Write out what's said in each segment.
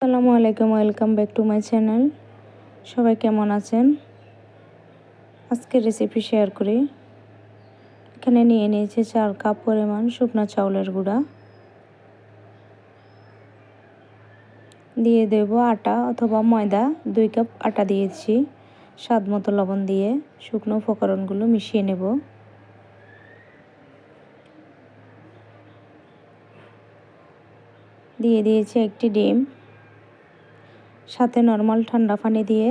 আসসালামু আলাইকুম, welcome back to my channel. সবাই কেমন আছেন? আজকের রেসিপি শেয়ার করি। এখানে নিয়ে নিয়েছি 4 কাপ পরিমাণ শুকনো চাউলের গুঁড়া, দিয়ে দেব আটা অথবা ময়দা। 2 কাপ আটা দিয়েছি, স্বাদ মতো লবণ দিয়ে শুকনো উপকরণগুলো মিশিয়ে নেব। দিয়ে দিয়েছি একটি ডিম, সাথে নরমাল ঠান্ডা পানি দিয়ে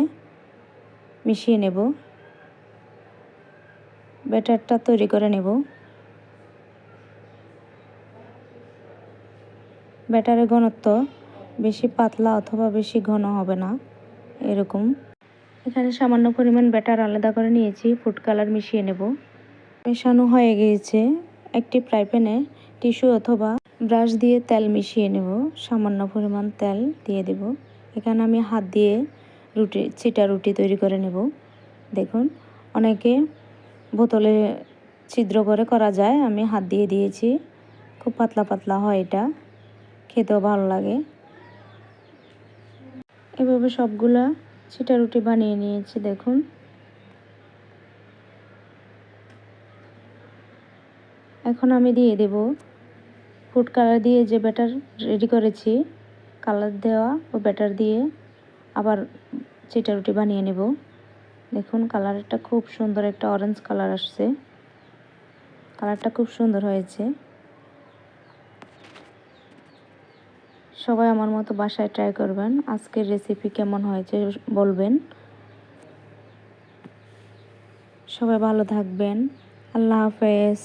মিশিয়ে নেব। ব্যাটারটা তৈরি করে নেব। ব্যাটারের ঘনত্ব বেশি পাতলা অথবা বেশি ঘন হবে না, এরকম। এখানে সামান্য পরিমাণ ব্যাটার আলাদা করে নিয়েছি, ফুড কালার মিশিয়ে নেব। মেশানো হয়ে গিয়েছে। একটি ফ্রাই প্যানে টিস্যু অথবা ব্রাশ দিয়ে তেল মিশিয়ে নেব। সামান্য পরিমাণ তেল দিয়ে দেব। এখানে আমি হাত দিয়ে চিটা রুটি তৈরি করে নেব। দেখুন, অনেকে বোতলে ছিদ্র করে করা যায়, আমি হাত দিয়ে দিয়েছি। খুব পাতলা পাতলা হয়, এটা খেতেও ভালো লাগে। এভাবে সবগুলা চিটা রুটি বানিয়ে নিয়েছি। দেখুন, এখন আমি দিয়ে দেব ফুড কালার দিয়ে যে ব্যাটার রেডি করেছি, কালার দেওয়া ও ব্যাটার দিয়ে আবার চিটা রুটি বানিয়ে নেব। দেখুন, কালারটা খুব সুন্দর, একটা অরেঞ্জ কালার আসছে। কালারটা খুব সুন্দর হয়েছে। সবাই আমার মতো বাসায় ট্রাই করবেন। আজকের রেসিপি কেমন হয়েছে বলবেন। সবাই ভালো থাকবেন। আল্লাহ হাফেজ।